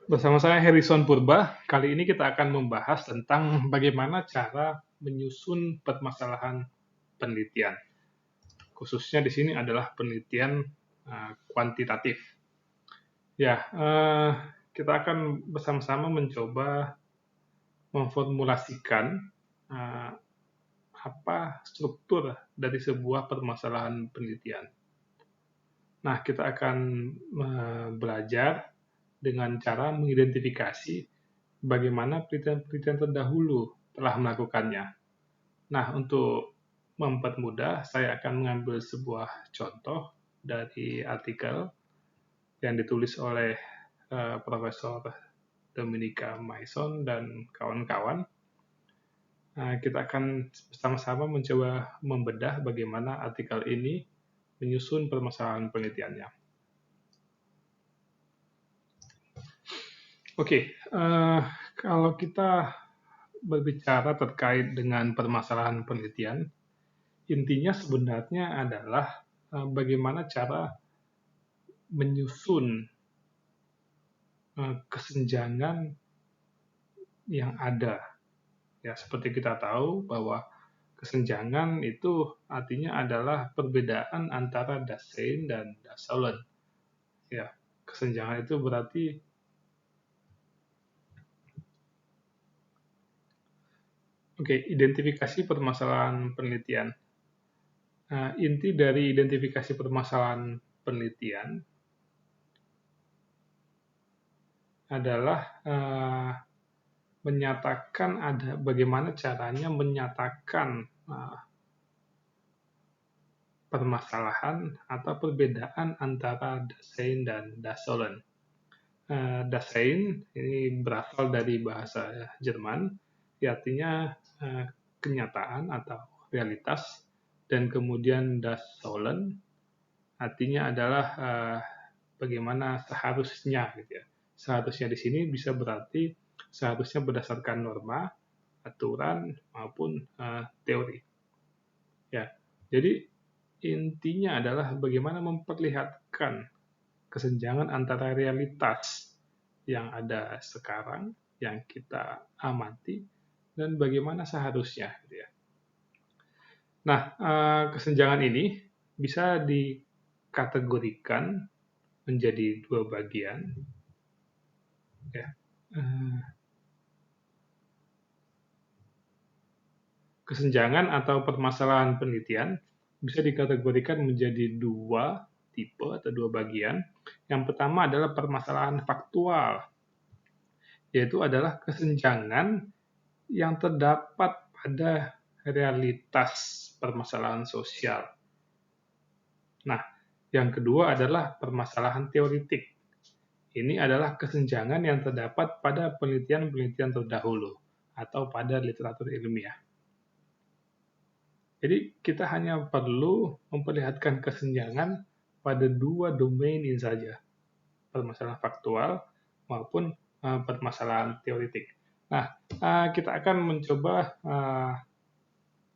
Bersama saya Harrison Purba, kali ini kita akan membahas tentang bagaimana cara menyusun permasalahan penelitian. Khususnya di sini adalah penelitian kuantitatif. Ya, kita akan bersama-sama mencoba memformulasikan eh, apa struktur dari sebuah permasalahan penelitian. Nah, kita akan belajar dengan cara mengidentifikasi bagaimana penelitian-penelitian terdahulu telah melakukannya. Nah, untuk mempermudah, saya akan mengambil sebuah contoh dari artikel yang ditulis oleh Profesor Dominica Mason dan kawan-kawan. Kita akan bersama-sama mencoba membedah bagaimana artikel ini menyusun permasalahan penelitiannya. Oke, kalau kita berbicara terkait dengan permasalahan penelitian, intinya sebenarnya adalah bagaimana cara menyusun kesenjangan yang ada. Ya, seperti kita tahu bahwa kesenjangan itu artinya adalah perbedaan antara Dasein dan Dasolen. Ya, kesenjangan itu berarti identifikasi permasalahan penelitian. Inti dari identifikasi permasalahan penelitian adalah menyatakan bagaimana caranya menyatakan permasalahan atau perbedaan antara Dasein dan Dasolen. Dasein ini berasal dari bahasa Jerman, artinya kenyataan atau realitas, dan kemudian Dasolen artinya adalah bagaimana seharusnya, gitu ya. Seharusnya di sini bisa berarti seharusnya berdasarkan norma, aturan maupun teori. Ya, jadi intinya adalah bagaimana memperlihatkan kesenjangan antara realitas yang ada sekarang, yang kita amati, dan bagaimana seharusnya. Gitu ya. Nah, kesenjangan ini bisa dikategorikan menjadi dua bagian. Ya. Kesenjangan atau permasalahan penelitian bisa dikategorikan menjadi dua tipe atau dua bagian. Yang pertama adalah permasalahan faktual, yaitu adalah kesenjangan yang terdapat pada realitas permasalahan sosial. Nah, yang kedua adalah permasalahan teoritik. Ini adalah kesenjangan yang terdapat pada penelitian-penelitian terdahulu atau pada literatur ilmiah. Jadi kita hanya perlu memperlihatkan kesenjangan pada dua domain ini saja, permasalahan faktual maupun permasalahan teoritik. Nah, kita akan mencoba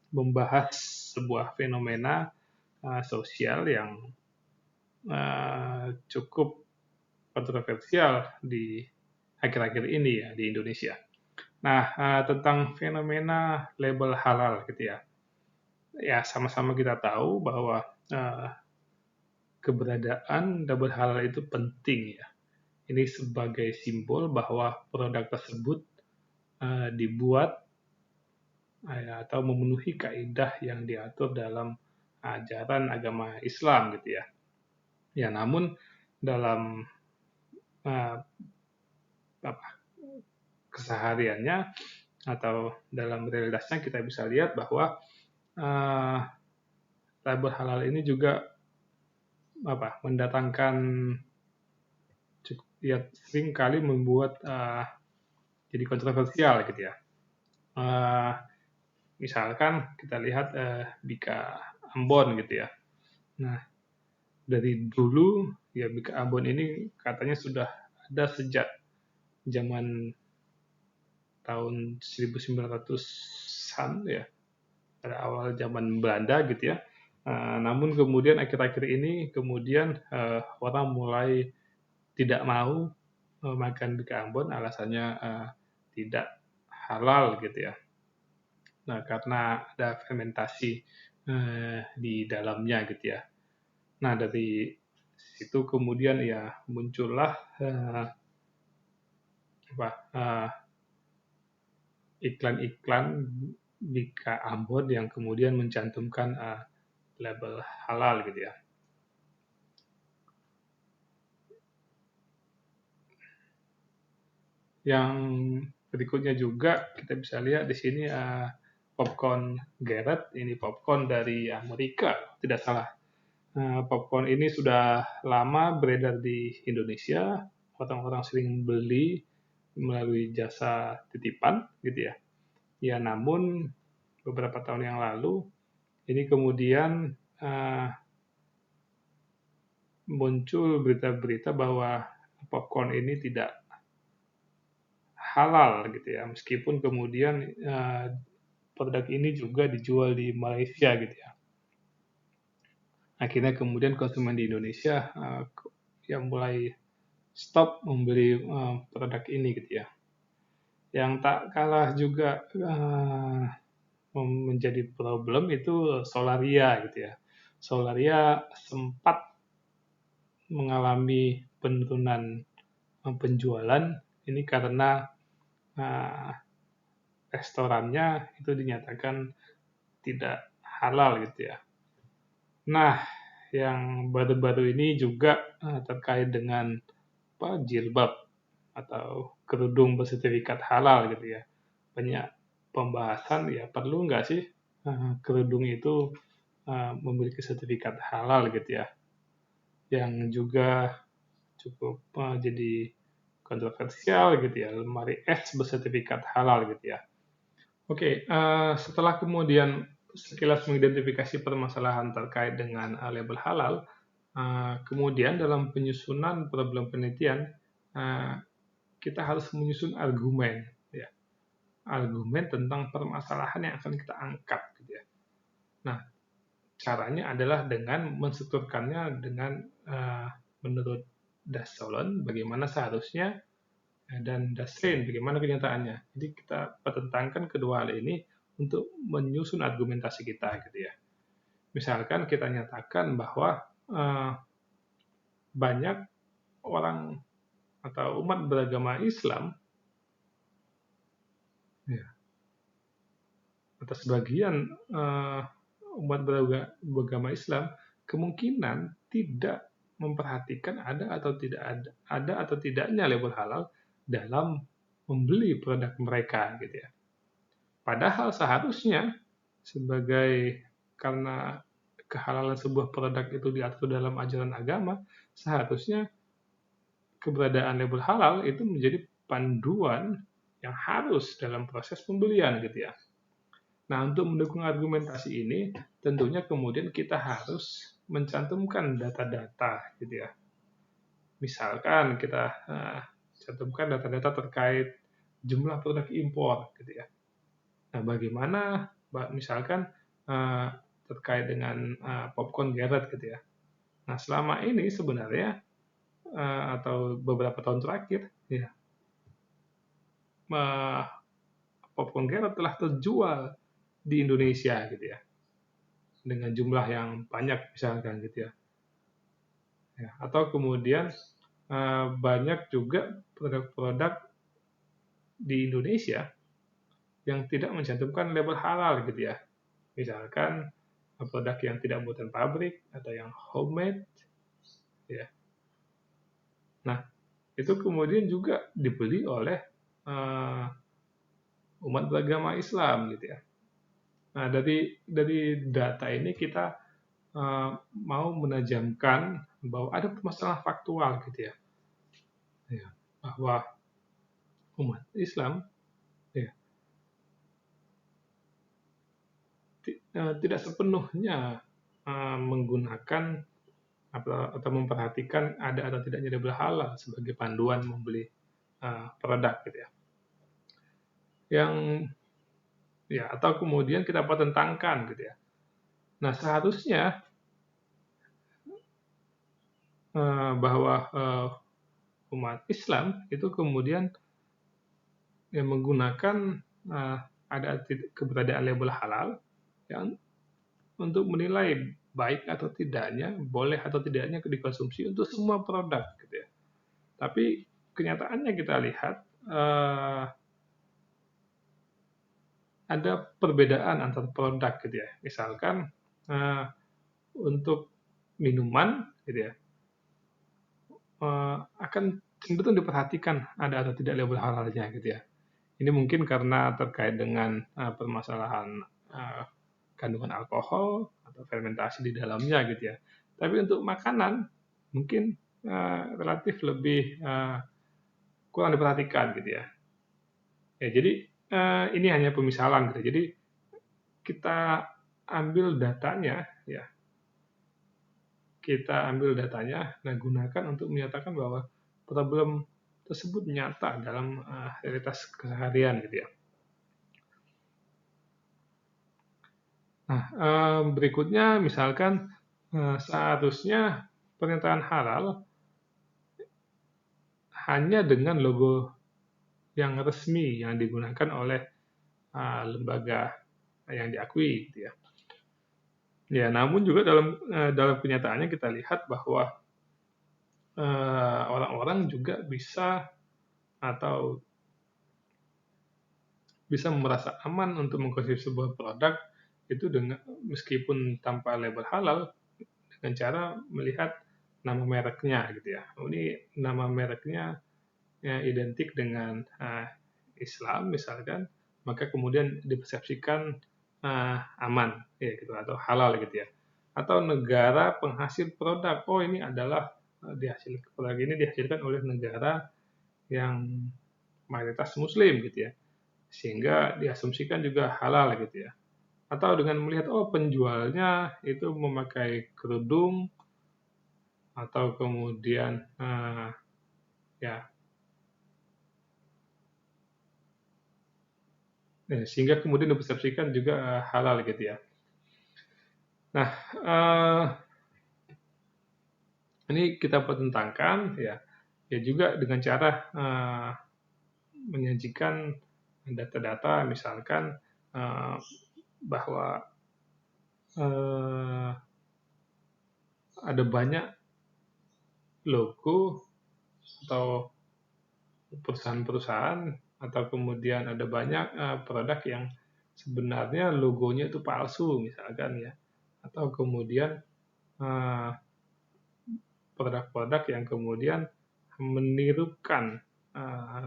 membahas sebuah fenomena sosial yang cukup kontroversial di akhir-akhir ini ya di Indonesia. Nah, tentang fenomena label halal gitu ya. Ya, sama-sama kita tahu bahwa keberadaan label halal itu penting ya. Ini sebagai simbol bahwa produk tersebut dibuat atau memenuhi kaidah yang diatur dalam ajaran agama Islam gitu ya. Ya, namun dalam kesehariannya atau dalam realitasnya kita bisa lihat bahwa label halal ini juga mendatangkan sering kali membuat jadi kontroversial gitu ya. Misalkan kita lihat Bika Ambon gitu ya. Nah, dari dulu ya Bika Ambon ini katanya sudah ada sejak zaman tahun 1900-an ya, pada awal zaman Belanda gitu ya. Namun kemudian akhir-akhir ini kemudian orang mulai tidak mau makan bika Ambon alasannya tidak halal gitu ya. Nah, karena ada fermentasi di dalamnya gitu ya. Nah, dari situ kemudian ya muncullah iklan-iklan bika Ambon yang kemudian mencantumkan label halal gitu ya. Yang berikutnya juga kita bisa lihat di sini popcorn Garrett, ini popcorn dari Amerika, tidak salah. Popcorn ini sudah lama beredar di Indonesia, orang-orang sering beli melalui jasa titipan gitu ya. Ya namun beberapa tahun yang lalu ini kemudian muncul berita-berita bahwa popcorn ini tidak halal gitu ya, meskipun kemudian produk ini juga dijual di Malaysia gitu ya. Akhirnya kemudian konsumen di Indonesia yang mulai stop membeli produk ini gitu ya. Yang tak kalah juga menjadi problem itu Solaria gitu ya. Solaria sempat mengalami penurunan penjualan ini karena restorannya itu dinyatakan tidak halal gitu ya. Nah, yang baru-baru ini juga terkait dengan jilbab atau kerudung bersertifikat halal gitu ya. Banyak pembahasan ya perlu nggak sih kerudung itu memiliki sertifikat halal gitu ya. Yang juga cukup jadi kontroversial gitu ya, lemari es bersertifikat halal gitu ya. Oke, setelah kemudian sekilas mengidentifikasi permasalahan terkait dengan label halal, kemudian dalam penyusunan problem penelitian, kita harus menyusun argumen, ya. Argumen tentang permasalahan yang akan kita angkat, gitu ya. Nah, caranya adalah dengan menstrukturkannya dengan menurut Das Solon, bagaimana seharusnya, dan Das Rein, bagaimana kenyataannya. Jadi kita pertentangkan kedua hal ini untuk menyusun argumentasi kita, gitu ya. Misalkan kita nyatakan bahwa banyak orang atau umat beragama Islam, ya, atau sebagian umat beragama Islam kemungkinan tidak memperhatikan ada atau tidaknya label halal dalam membeli produk mereka gitu ya. Padahal seharusnya karena kehalalan sebuah produk itu diatur dalam ajaran agama, seharusnya keberadaan label halal itu menjadi panduan yang harus dalam proses pembelian gitu ya. Nah, untuk mendukung argumentasi ini, tentunya kemudian kita harus mencantumkan data-data gitu ya. Misalkan kita cantumkan data-data terkait jumlah produk impor gitu ya. Nah, bagaimana misalkan terkait dengan popcorn Garrett gitu ya. Nah, selama ini sebenarnya atau beberapa tahun terakhir ya, popcorn Garrett telah terjual di Indonesia gitu ya, dengan jumlah yang banyak misalkan gitu ya. Atau kemudian banyak juga produk-produk di Indonesia yang tidak mencantumkan label halal gitu ya. Misalkan produk yang tidak buatan pabrik atau yang homemade ya. Nah, itu kemudian juga dibeli oleh umat beragama Islam gitu ya. Nah, dari data ini kita mau menajamkan bahwa ada masalah faktual gitu ya. Bahwa umat Islam ya, tidak sepenuhnya menggunakan atau memperhatikan ada atau tidaknya label halal sebagai panduan membeli produk gitu ya. Yang ya atau kemudian kita pertentangkan gitu ya. Nah, seharusnya bahwa umat Islam itu kemudian yang menggunakan ada keberadaan label halal yang untuk menilai baik atau tidaknya, boleh atau tidaknya dikonsumsi untuk semua produk gitu ya. Tapi kenyataannya kita lihat ada perbedaan antar produk gitu ya. Misalkan untuk minuman gitu ya, akan cenderung diperhatikan ada atau tidak label halalnya gitu ya. Ini mungkin karena terkait dengan permasalahan kandungan alkohol atau fermentasi di dalamnya gitu ya. Tapi untuk makanan mungkin relatif lebih kurang diperhatikan gitu ya. Ya jadi ini hanya pemisalan gitu. Jadi kita ambil datanya ya. Kita ambil datanya, nah gunakan untuk menyatakan bahwa problem tersebut nyata dalam realitas keseharian gitu ya. Nah, berikutnya misalkan seharusnya pernyataan halal hanya dengan logo yang resmi yang digunakan oleh lembaga yang diakui gitu ya. Ya, namun juga dalam kenyataannya kita lihat bahwa orang-orang juga bisa atau bisa merasa aman untuk mengkonsumsi sebuah produk itu dengan meskipun tanpa label halal dengan cara melihat nama mereknya gitu ya. Oh, ini nama mereknya ya, identik dengan Islam misalkan, maka kemudian dipersepsikan aman ya gitu atau halal gitu ya. Atau negara penghasil produk, oh ini adalah produk ini dihasilkan oleh negara yang mayoritas Muslim gitu ya, sehingga diasumsikan juga halal gitu ya. Atau dengan melihat oh penjualnya itu memakai kerudung atau kemudian ya sehingga kemudian dipersepsikan juga halal gitu ya. Nah, ini kita pertentangkan ya, ya juga dengan cara menyajikan data-data misalkan bahwa ada banyak logo atau perusahaan-perusahaan atau kemudian ada banyak produk yang sebenarnya logonya itu palsu misalkan ya, atau kemudian produk-produk yang kemudian menirukan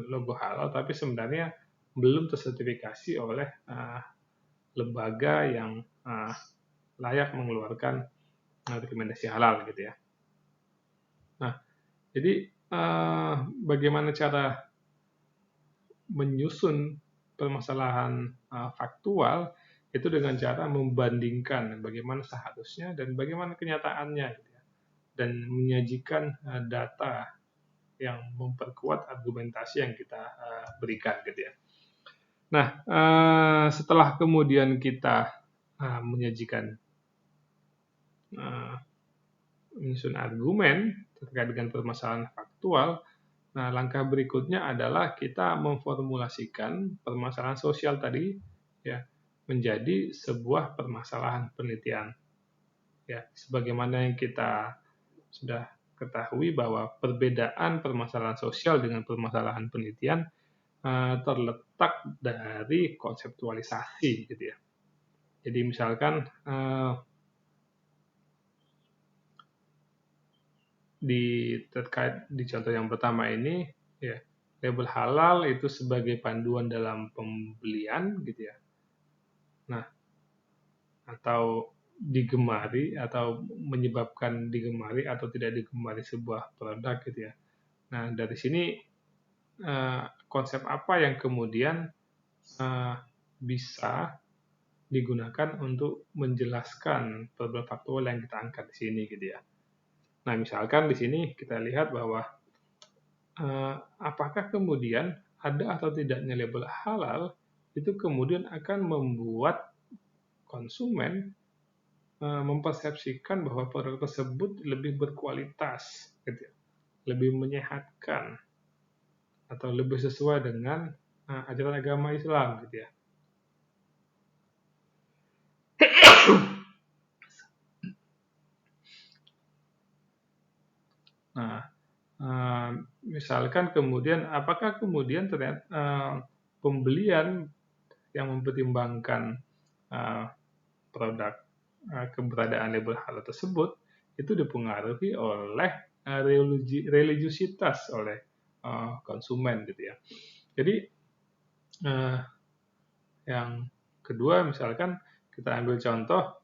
logo halal tapi sebenarnya belum tersertifikasi oleh lembaga yang layak mengeluarkan rekomendasi halal gitu ya. Nah, jadi bagaimana cara menyusun permasalahan faktual itu dengan cara membandingkan bagaimana seharusnya dan bagaimana kenyataannya gitu ya. Dan menyajikan data yang memperkuat argumentasi yang kita berikan gitu ya. Nah, setelah kemudian kita menyajikan menyusun argumen terkait dengan permasalahan faktual, nah langkah berikutnya adalah kita memformulasikan permasalahan sosial tadi ya menjadi sebuah permasalahan penelitian. Ya, sebagaimana yang kita sudah ketahui bahwa perbedaan permasalahan sosial dengan permasalahan penelitian terletak dari konseptualisasi gitu ya. Jadi misalkan terkait di contoh yang pertama ini ya label halal itu sebagai panduan dalam pembelian gitu ya. Nah, atau digemari atau menyebabkan digemari atau tidak digemari sebuah produk gitu ya. Nah, dari sini konsep apa yang kemudian bisa digunakan untuk menjelaskan problem faktual yang kita angkat di sini gitu ya. Nah, misalkan di sini kita lihat bahwa apakah kemudian ada atau tidaknya label halal itu kemudian akan membuat konsumen mempersepsikan bahwa produk tersebut lebih berkualitas gitu ya. lebih menyehatkan atau lebih sesuai dengan ajaran agama Islam gitu ya. Nah, misalkan kemudian apakah kemudian ternyata pembelian yang mempertimbangkan produk keberadaan label halal tersebut itu dipengaruhi oleh religiusitas oleh konsumen gitu ya. Jadi yang kedua misalkan kita ambil contoh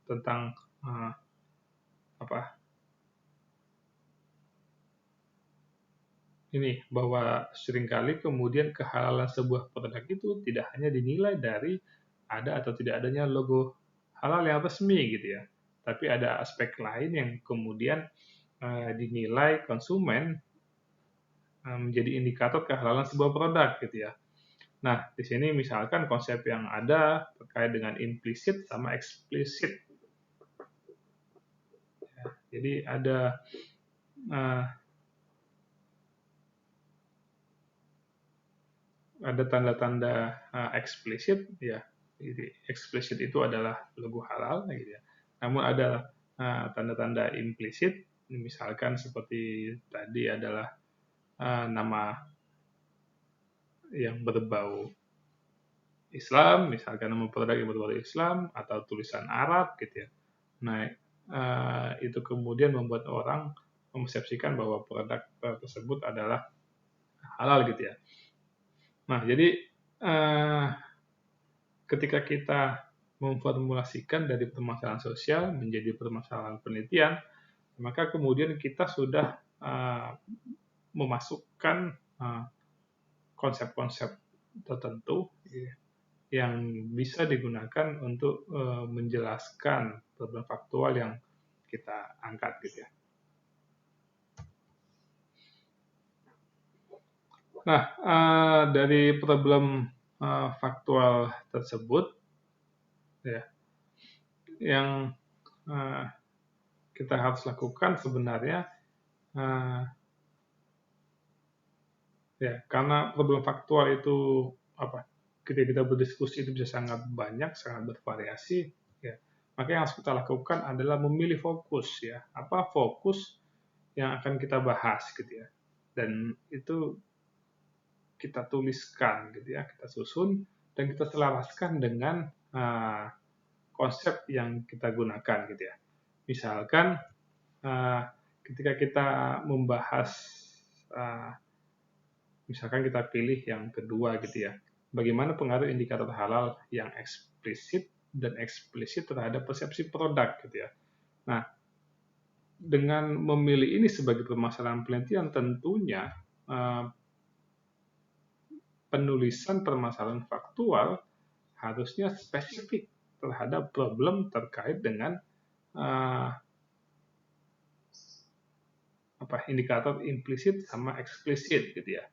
tentang ini bahwa seringkali kemudian kehalalan sebuah produk itu tidak hanya dinilai dari ada atau tidak adanya logo halal yang resmi gitu ya, tapi ada aspek lain yang kemudian dinilai konsumen menjadi indikator kehalalan sebuah produk gitu ya. Nah, di sini misalkan konsep yang ada terkait dengan implisit sama eksplisit. Ya, jadi ada tanda-tanda eksplisit ya. Jadi eksplisit itu adalah logo halal gitu ya. Namun ada tanda-tanda implisit, misalkan seperti tadi adalah nama yang berbau Islam, misalkan nama produk yang berbau Islam atau tulisan Arab gitu ya. Nah, itu kemudian membuat orang mempersepsikan bahwa produk tersebut adalah halal gitu ya. Nah, jadi ketika kita memformulasikan dari permasalahan sosial menjadi permasalahan penelitian, maka kemudian kita sudah memasukkan konsep-konsep tertentu yang bisa digunakan untuk menjelaskan problem faktual yang kita angkat gitu ya. Nah, dari problem faktual tersebut ya, yang kita harus lakukan sebenarnya ya, karena problem faktual itu ketika kita berdiskusi itu bisa sangat banyak, sangat bervariasi ya. Maka yang harus kita lakukan adalah memilih fokus ya. Apa fokus yang akan kita bahas gitu ya. Dan itu kita tuliskan gitu ya, kita susun dan kita selaraskan dengan konsep yang kita gunakan gitu ya. Misalkan ketika kita membahas misalkan kita pilih yang kedua gitu ya. Bagaimana pengaruh indikator halal yang eksplisit dan eksplisit terhadap persepsi produk gitu ya. Nah, dengan memilih ini sebagai permasalahan penelitian tentunya penulisan permasalahan faktual harusnya spesifik terhadap problem terkait dengan indikator implisit sama eksplisit gitu ya.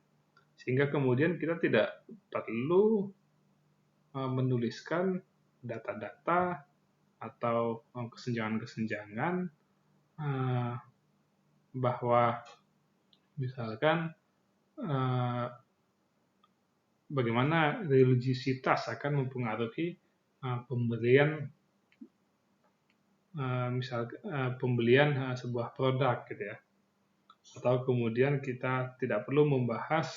Sehingga kemudian kita tidak perlu menuliskan data-data atau kesenjangan-kesenjangan bahwa misalkan bagaimana religiusitas akan mempengaruhi pembelian pembelian sebuah produk gitu ya. Atau kemudian kita tidak perlu membahas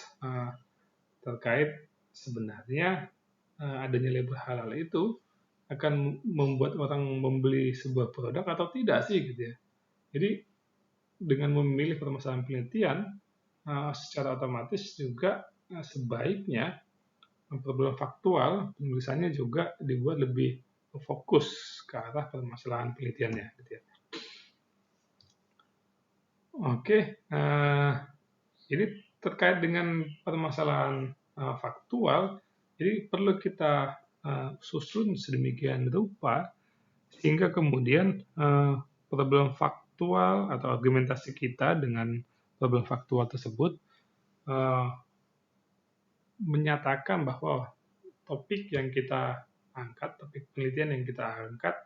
terkait sebenarnya adanya label halal itu akan membuat orang membeli sebuah produk atau tidak sih gitu ya. Jadi dengan memilih permasalahan penelitian secara otomatis juga sebaiknya problem faktual penulisannya juga dibuat lebih fokus ke arah permasalahan penelitiannya gitu ya. Oke, ini terkait dengan permasalahan faktual, jadi perlu kita susun sedemikian rupa sehingga kemudian problem faktual atau argumentasi kita dengan problem faktual tersebut menyatakan bahwa topik yang kita angkat, topik penelitian yang kita angkat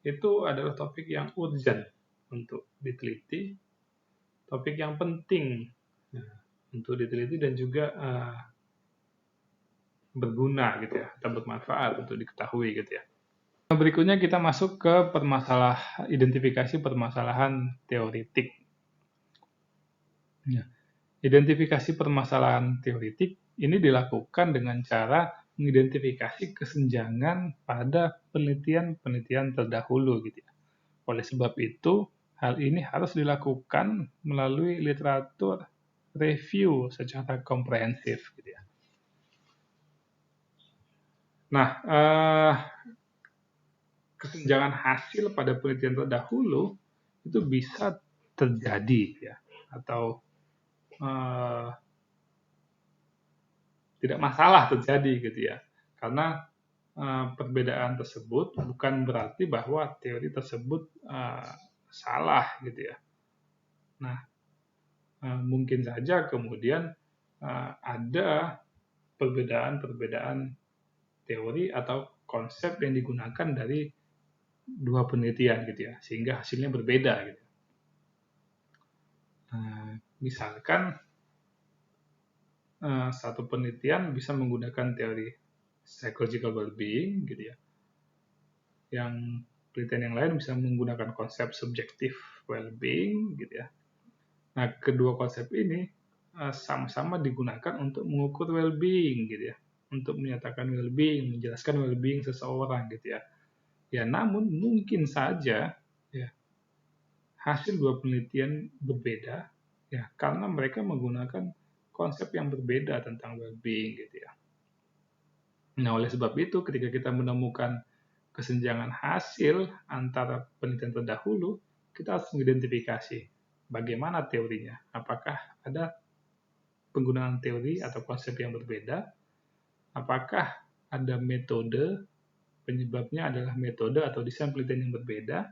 itu adalah topik yang urgent untuk diteliti topik yang penting untuk diteliti dan juga berguna gitu ya, atau bermanfaat untuk diketahui gitu ya. Berikutnya kita masuk ke identifikasi permasalahan teoritik. Ya. Identifikasi permasalahan teoritik ini dilakukan dengan cara mengidentifikasi kesenjangan pada penelitian-penelitian terdahulu gitu ya. Oleh sebab itu, hal ini harus dilakukan melalui literatur review secara komprehensif gitu ya. Nah, kesenjangan hasil pada penelitian terdahulu itu bisa terjadi ya, atau tidak masalah terjadi gitu ya, karena perbedaan tersebut bukan berarti bahwa teori tersebut salah gitu ya. Nah, mungkin saja kemudian ada perbedaan-perbedaan teori atau konsep yang digunakan dari dua penelitian gitu ya, sehingga hasilnya berbeda gitu. Misalkan satu penelitian bisa menggunakan teori psychological well-being gitu ya, yang penelitian yang lain bisa menggunakan konsep subjective well-being gitu ya. Nah, kedua konsep ini sama-sama digunakan untuk mengukur well-being gitu ya, untuk menyatakan well-being, menjelaskan well-being seseorang gitu ya. Ya, namun mungkin saja ya hasil dua penelitian berbeda ya karena mereka menggunakan konsep yang berbeda tentang well-being gitu ya. Nah, oleh sebab itu ketika kita menemukan kesenjangan hasil antara penelitian terdahulu, kita harus mengidentifikasi bagaimana teorinya. Apakah ada penggunaan teori atau konsep yang berbeda? Apakah ada metode, penyebabnya adalah metode atau desain penelitian yang berbeda?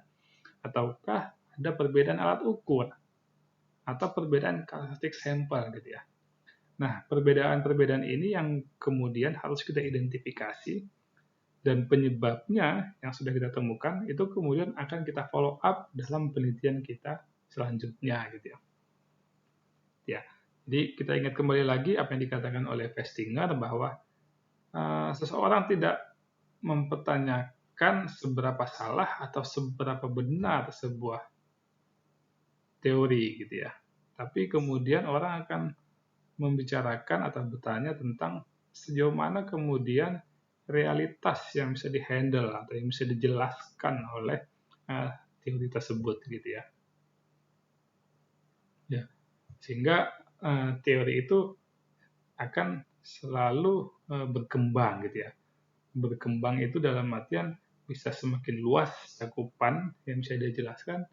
Ataukah ada perbedaan alat ukur? Atau perbedaan karakteristik sampel gitu ya. Nah, perbedaan-perbedaan ini yang kemudian harus kita identifikasi dan penyebabnya yang sudah kita temukan itu kemudian akan kita follow up dalam penelitian kita selanjutnya gitu ya. Ya, jadi kita ingat kembali lagi apa yang dikatakan oleh Festinger bahwa seseorang tidak mempertanyakan seberapa salah atau seberapa benar sebuah teori gitu ya. Tapi kemudian orang akan membicarakan atau bertanya tentang sejauh mana kemudian realitas yang bisa dihandle atau yang bisa dijelaskan oleh teori tersebut gitu ya. Ya, sehingga teori itu akan selalu berkembang gitu ya. Berkembang itu dalam artian bisa semakin luas cakupan yang bisa dijelaskan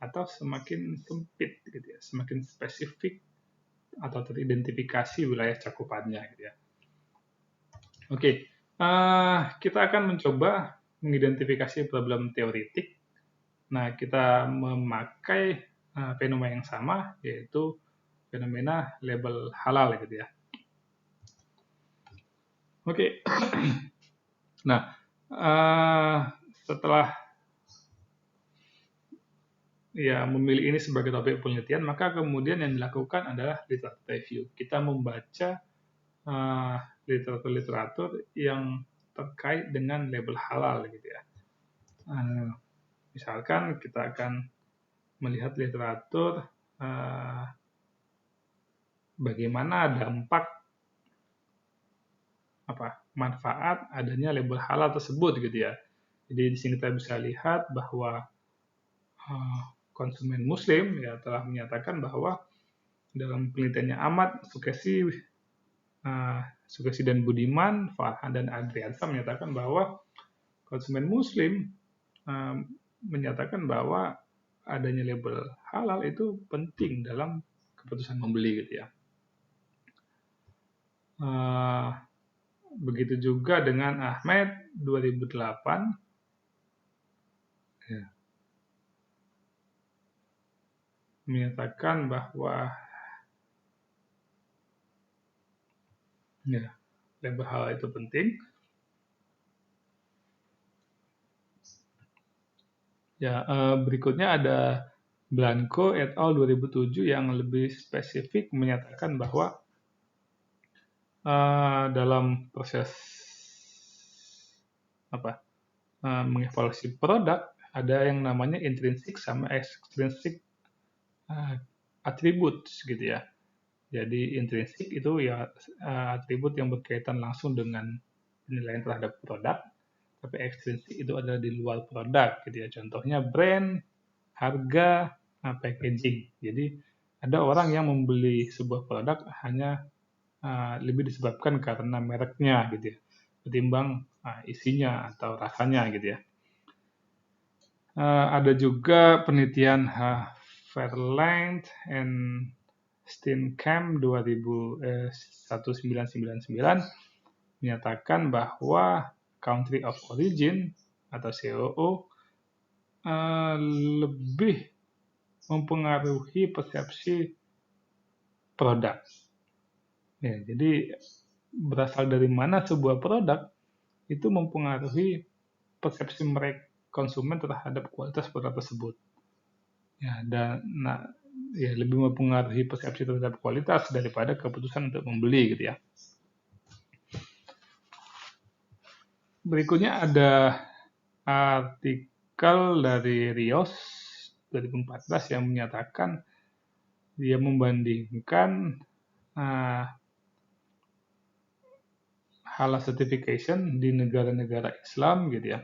atau semakin sempit gitu ya, semakin spesifik atau teridentifikasi wilayah cakupannya gitu ya. Oke, kita akan mencoba mengidentifikasi problem teoritik. Nah, kita memakai fenomena yang sama, yaitu fenomena label halal gitu ya. Oke, nah setelah ya memilih ini sebagai topik penelitian, maka kemudian yang dilakukan adalah literatur review. Kita membaca literatur-literatur yang terkait dengan label halal gitu ya. Misalkan kita akan melihat literatur bagaimana dampak manfaat adanya label halal tersebut gitu ya. Jadi di sini kita bisa lihat bahwa konsumen Muslim ya telah menyatakan bahwa dalam penelitiannya Ahmad Sukesi dan Budiman, Farhan dan Adriansa menyatakan bahwa konsumen Muslim menyatakan bahwa adanya label halal itu penting dalam keputusan membeli gitu ya. Begitu juga dengan Ahmed 2008 ya, menyatakan bahwa ya, label halal itu penting. Ya, berikutnya ada Blanco et al. 2007 yang lebih spesifik menyatakan bahwa dalam proses mengevaluasi produk ada yang namanya intrinsic sama extrinsic atribut gitu ya. Jadi intrinsik itu ya atribut yang berkaitan langsung dengan penilaian terhadap produk, tapi ekstrinsik itu adalah di luar produk gitu ya. Contohnya brand, harga, packaging. Jadi ada orang yang membeli sebuah produk hanya lebih disebabkan karena mereknya gitu ya, ketimbang isinya atau rasanya gitu ya. Ada juga penelitian Verlength and Steenkamp 1999 menyatakan bahwa country of origin atau COO lebih mempengaruhi persepsi produk. Ya, jadi berasal dari mana sebuah produk itu mempengaruhi persepsi mereka konsumen terhadap kualitas produk tersebut. Ya, dan lebih mempengaruhi persepsi terhadap kualitas daripada keputusan untuk membeli gitu ya. Berikutnya ada artikel dari Rios 2014 yang menyatakan dia membandingkan halal certification di negara-negara Islam gitu ya.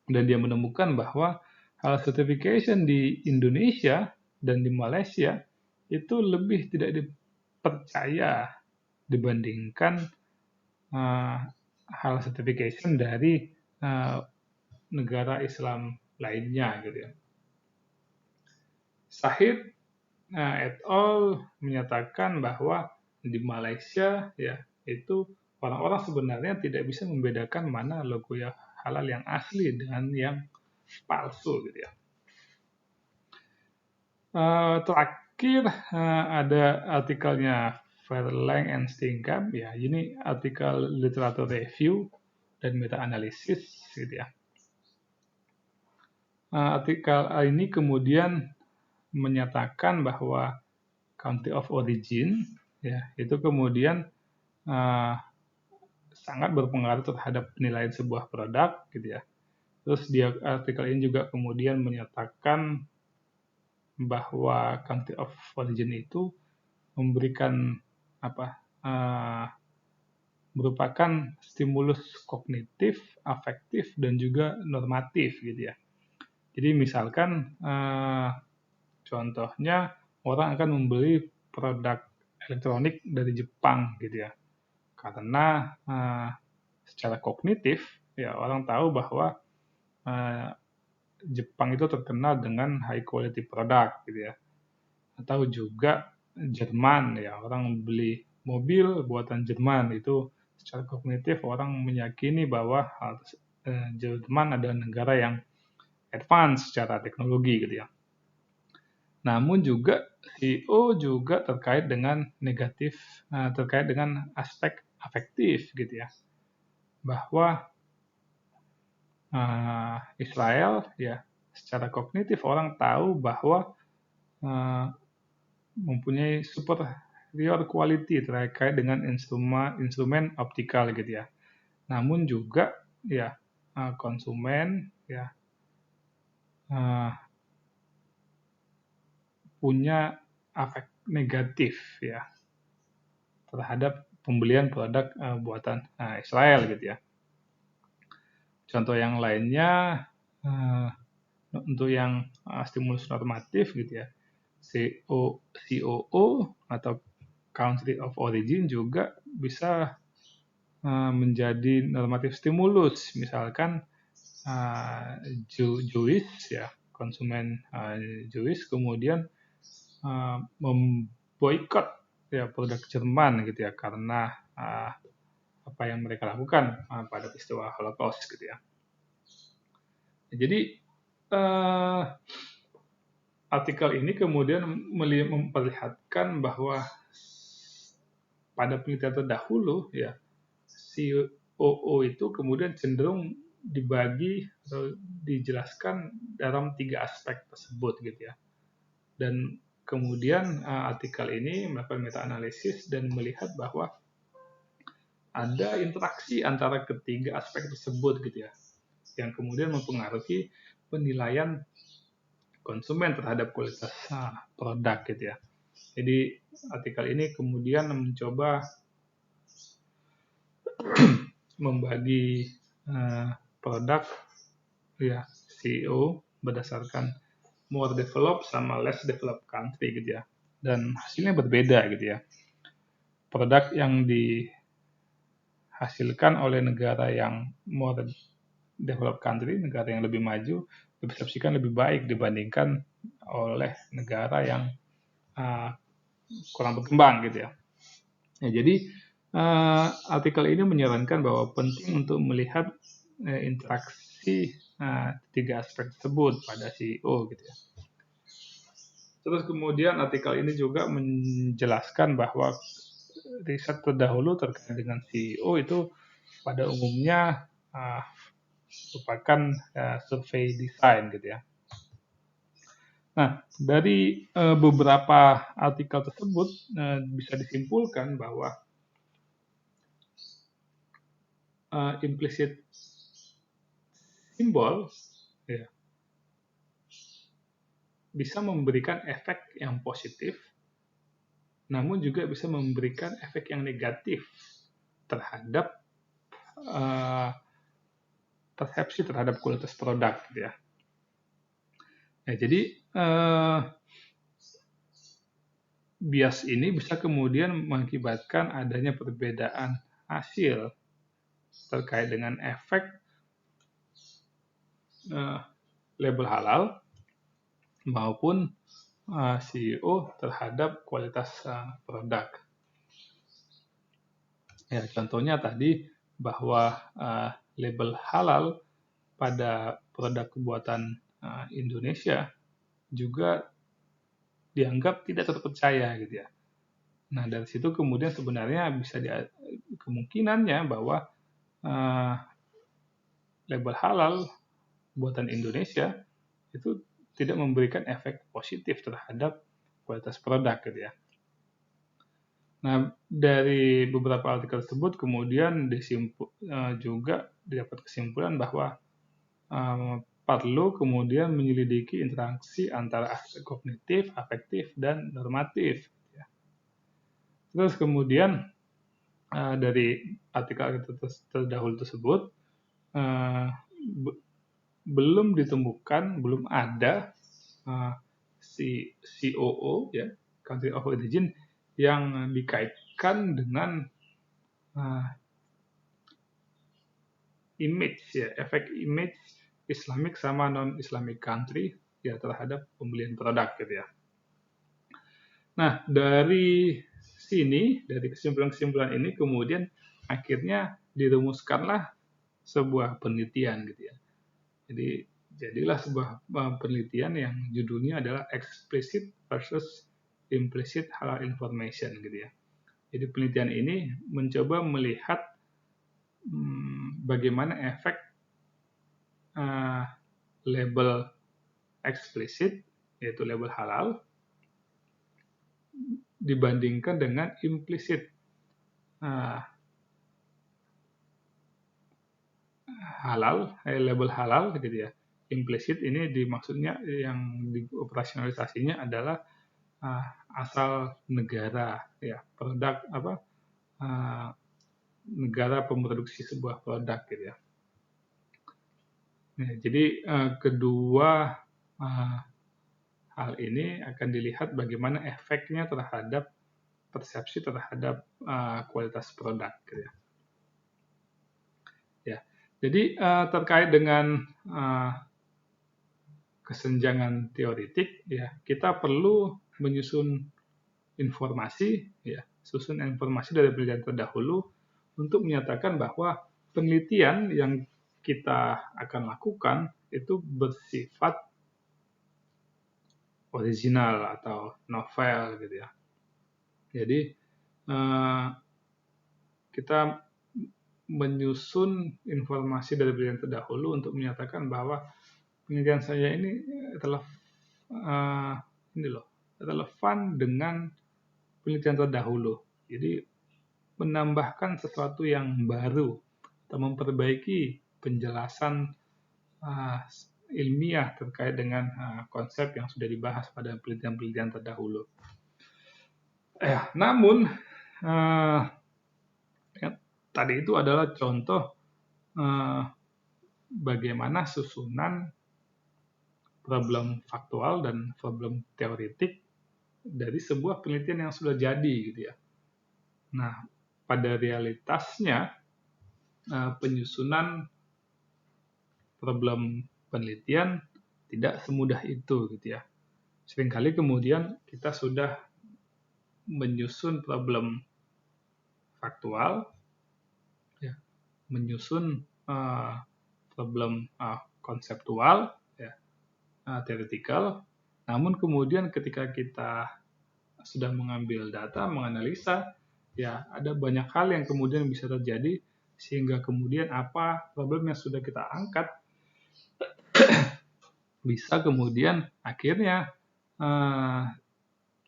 Dan dia menemukan bahwa halal certification di Indonesia dan di Malaysia itu lebih tidak dipercaya dibandingkan halal certification dari negara Islam lainnya gitu ya. Sahid et al. Menyatakan bahwa di Malaysia ya itu orang-orang sebenarnya tidak bisa membedakan mana logo yang halal yang asli dengan yang palsu gitu ya. Terakhir ada artikelnya Verlength and Steenkamp ya, ini artikel literatur review dan meta analisis gitu ya. Artikel ini kemudian menyatakan bahwa country of origin ya itu kemudian sangat berpengaruh terhadap penilaian sebuah produk gitu ya. Terus artikel ini juga kemudian menyatakan bahwa country of origin itu memberikan merupakan stimulus kognitif, afektif dan juga normatif gitu ya. Jadi misalkan contohnya orang akan membeli produk elektronik dari Jepang gitu ya. Karena secara kognitif ya orang tahu bahwa Jepang itu terkenal dengan high quality product gitu ya. Atau juga Jerman ya, orang beli mobil buatan Jerman itu secara kognitif orang meyakini bahwa Jerman adalah negara yang advance secara teknologi gitu ya. Namun juga CEO juga terkait dengan negatif, terkait dengan aspek afektif gitu ya. Bahwa Israel ya secara kognitif orang tahu bahwa mempunyai superior quality terkait dengan instrumen optikal gitu ya. Namun juga ya konsumen ya punya efek negatif ya terhadap pembelian produk buatan Israel gitu ya. Contoh yang lainnya untuk yang stimulus normatif gitu ya, COO atau country of origin juga bisa menjadi normatif stimulus, misalkan Jewish ya, konsumen Jewish kemudian memboikot ya produk Jerman gitu ya karena apa yang mereka lakukan pada peristiwa Holocaust gitu ya. Jadi artikel ini kemudian memperlihatkan bahwa pada penelitian terdahulu ya COO itu kemudian cenderung dibagi atau dijelaskan dalam 3 aspek tersebut gitu ya. Dan kemudian artikel ini melakukan meta-analisis dan melihat bahwa ada interaksi antara ketiga aspek tersebut gitu ya, yang kemudian mempengaruhi penilaian konsumen terhadap kualitas produk gitu ya. Jadi artikel ini kemudian mencoba membagi produk ya CEO berdasarkan more developed sama less developed country gitu ya. Dan hasilnya berbeda gitu ya. Produk yang dihasilkan oleh negara yang more developed country, negara yang lebih maju, dipersepsikan lebih baik dibandingkan oleh negara yang kurang berkembang gitu ya. Jadi artikel ini menyarankan bahwa penting untuk melihat interaksi tiga aspek tersebut pada CEO gitu ya. Terus kemudian artikel ini juga menjelaskan bahwa riset terdahulu terkait dengan CEO itu pada umumnya merupakan survei desain gitu ya. Nah, dari beberapa artikel tersebut bisa disimpulkan bahwa implicit simbol ya, bisa memberikan efek yang positif, namun juga bisa memberikan efek yang negatif terhadap persepsi terhadap kualitas produk gitu ya. Nah, jadi bias ini bisa kemudian mengakibatkan adanya perbedaan hasil terkait dengan efek label halal maupun CEO terhadap kualitas produk. Ya, contohnya tadi bahwa label halal pada produk buatan Indonesia juga dianggap tidak terpercaya gitu ya. Nah, dari situ kemudian sebenarnya bisa kemungkinannya bahwa label halal buatan Indonesia itu tidak memberikan efek positif terhadap kualitas produk gitu ya. Nah, dari beberapa artikel tersebut kemudian juga didapat kesimpulan bahwa perlu kemudian menyelidiki interaksi antara aspek kognitif, afektif, dan normatif. Terus kemudian dari artikel terdahulu tersebut belum ditemukan, belum ada si COO ya, country of origin, yang dikaitkan dengan image ya, efek image Islamic sama non-Islamic country ya terhadap pembelian produk gitu ya. Nah, dari sini, dari kesimpulan-kesimpulan ini kemudian akhirnya dirumuskanlah sebuah penelitian gitu ya. Jadi jadilah sebuah penelitian yang judulnya adalah explicit versus implicit halal information gitu ya. Jadi penelitian ini mencoba melihat bagaimana efek label eksplisit, yaitu label halal, dibandingkan dengan implisit halal, label halal gitu ya. Implisit ini dimaksudnya yang dioperasionalisasinya adalah asal negara ya, produk negara pemproduksi sebuah produk gitu ya. Nah, jadi kedua hal ini akan dilihat bagaimana efeknya terhadap persepsi terhadap kualitas produk gitu ya. Ya. Jadi terkait dengan kesenjangan teoretik ya, kita perlu menyusun informasi ya, susun informasi dari penelitian terdahulu untuk menyatakan bahwa penelitian yang kita akan lakukan itu bersifat original atau novel gitu ya. Jadi kita menyusun informasi dari penelitian terdahulu untuk menyatakan bahwa penelitian saya ini telah relevan dengan penelitian terdahulu. Jadi menambahkan sesuatu yang baru atau memperbaiki penjelasan ilmiah terkait dengan konsep yang sudah dibahas pada penelitian-penelitian terdahulu. Namun tadi itu adalah contoh bagaimana susunan problem faktual dan problem teoretik dari sebuah penelitian yang sudah jadi gitu ya. Nah, pada realitasnya penyusunan problem penelitian tidak semudah itu gitu ya. Seringkali kemudian kita sudah menyusun problem faktual, ya, menyusun problem konseptual, ya, theoretical. Namun kemudian ketika kita sudah mengambil data, menganalisa, ya ada banyak hal yang kemudian bisa terjadi sehingga kemudian apa problem yang sudah kita angkat bisa kemudian akhirnya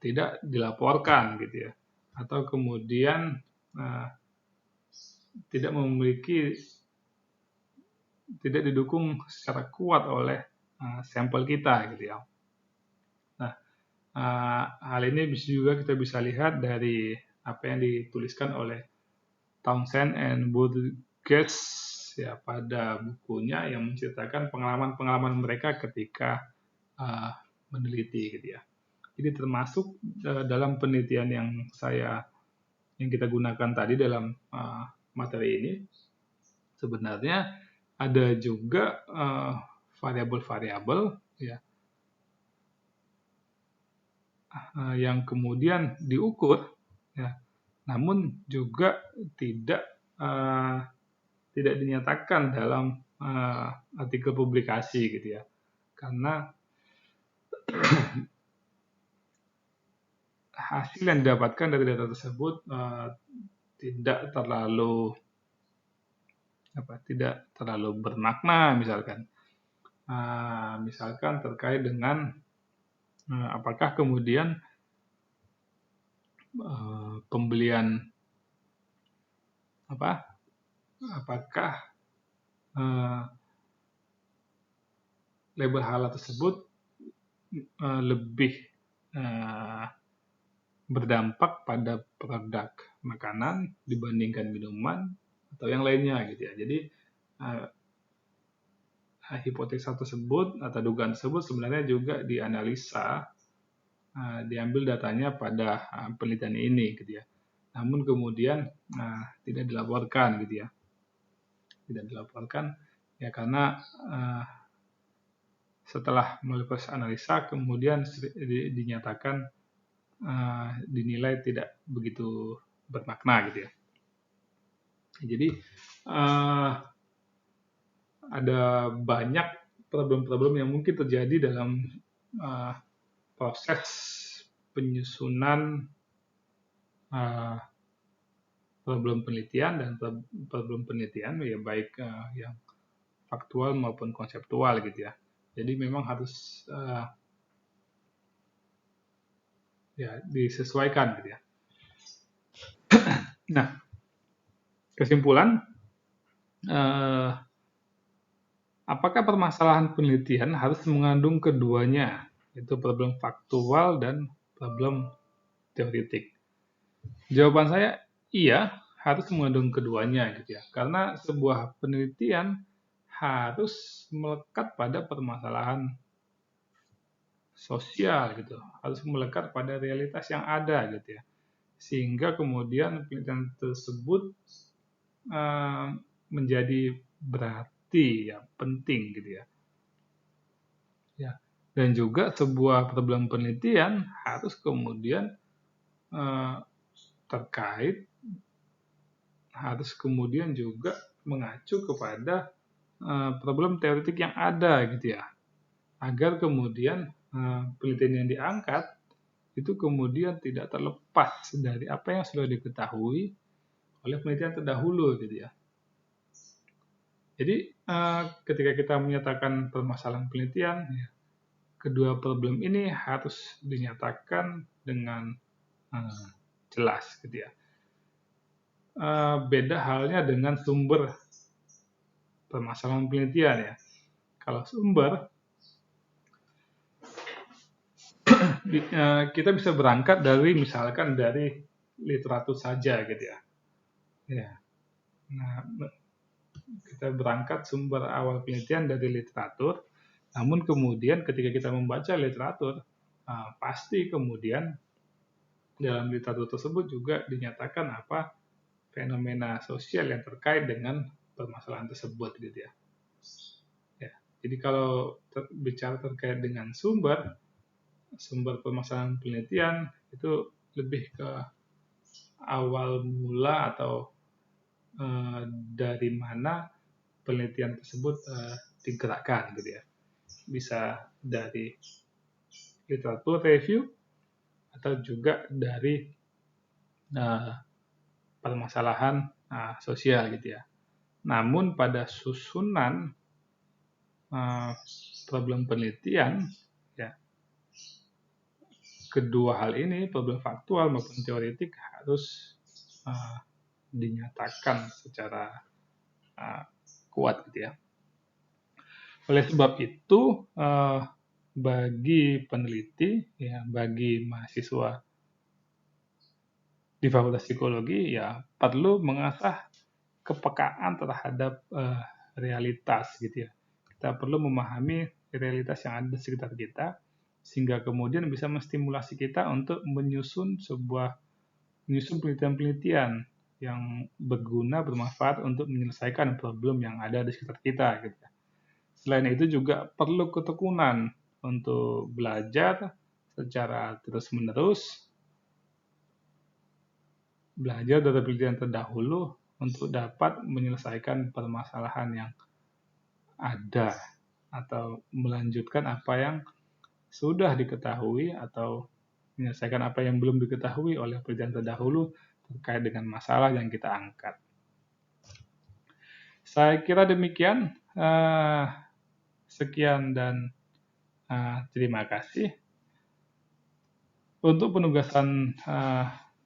tidak dilaporkan gitu ya, atau kemudian tidak didukung secara kuat oleh sampel kita gitu ya. Nah, hal ini juga kita bisa lihat dari apa yang dituliskan oleh Townsend and Burgess ya pada bukunya yang menceritakan pengalaman-pengalaman mereka ketika meneliti gitu ya. Jadi termasuk dalam penelitian yang kita gunakan tadi dalam materi ini, sebenarnya ada juga variabel-variabel ya yang kemudian diukur ya, namun juga tidak dinyatakan dalam artikel publikasi gitu ya, karena hasil yang didapatkan dari data tersebut tidak terlalu bermakna, misalkan terkait dengan apakah kemudian pembelian apakah label halal tersebut lebih berdampak pada produk makanan dibandingkan minuman atau yang lainnya gitu ya. Jadi hipotesa tersebut atau dugaan tersebut sebenarnya juga dianalisa, diambil datanya pada penelitian ini gitu ya. Namun kemudian tidak dilaporkan gitu ya. Tidak dilaporkan ya karena setelah melalui proses analisa kemudian dinyatakan dinilai tidak begitu bermakna gitu ya. Jadi ada banyak problem-problem yang mungkin terjadi dalam proses penyusunan problem penelitian dan problem penelitian ya baik yang faktual maupun konseptual gitu ya. Jadi memang harus disesuaikan gitu ya. Nah, kesimpulan, apakah permasalahan penelitian harus mengandung keduanya, yaitu problem faktual dan problem teoretik? Jawaban saya iya, harus mengandung keduanya gitu ya. Karena sebuah penelitian harus melekat pada permasalahan sosial gitu, harus melekat pada realitas yang ada gitu ya. Sehingga kemudian penelitian tersebut menjadi berarti ya, penting gitu ya. Ya. Dan juga sebuah problem penelitian harus kemudian terkait, harus kemudian juga mengacu kepada problem teoretik yang ada gitu ya, agar kemudian penelitian yang diangkat itu kemudian tidak terlepas dari apa yang sudah diketahui oleh penelitian terdahulu gitu ya. Jadi ketika kita menyatakan permasalahan penelitian, ya, kedua problem ini harus dinyatakan dengan jelas gitu ya. Beda halnya dengan sumber permasalahan penelitian ya. Kalau sumber kita bisa berangkat dari misalkan dari literatur saja gitu ya. Ya. Nah, kita berangkat sumber awal penelitian dari literatur, namun kemudian ketika kita membaca literatur, pasti kemudian dalam literatur tersebut juga dinyatakan apa fenomena sosial yang terkait dengan permasalahan tersebut gitu ya. Ya. Jadi kalau bicara terkait dengan sumber permasalahan penelitian itu lebih ke awal mula atau dari mana penelitian tersebut digerakkan gitu ya. Bisa dari literatur review atau juga dari permasalahan sosial gitu ya. Namun pada susunan problem penelitian ya, kedua hal ini, problem faktual maupun teoretik, harus dinyatakan secara kuat gitu ya. Oleh sebab itu, bagi peneliti, ya, bagi mahasiswa di Fakultas Psikologi, ya perlu mengasah kepekaan terhadap realitas gitu ya. Kita perlu memahami realitas yang ada di sekitar kita, sehingga kemudian bisa menstimulasi kita untuk menyusun penelitian-penelitian yang berguna, bermanfaat untuk menyelesaikan problem yang ada di sekitar kita gitu. Selain itu juga perlu ketekunan untuk belajar secara terus-menerus, belajar dari penelitian terdahulu untuk dapat menyelesaikan permasalahan yang ada atau melanjutkan apa yang sudah diketahui atau menyelesaikan apa yang belum diketahui oleh penelitian terdahulu terkait dengan masalah yang kita angkat. Saya kira demikian. Sekian dan terima kasih. Untuk penugasan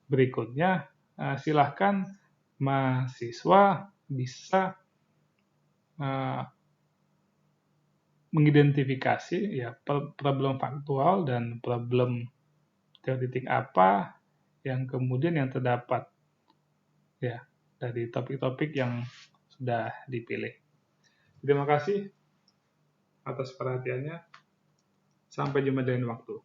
berikutnya, silahkan mahasiswa bisa mengidentifikasi ya problem faktual dan problem teoretik apa yang kemudian yang terdapat ya dari topik-topik yang sudah dipilih. Terima kasih atas perhatiannya. Sampai jumpa di lain waktu.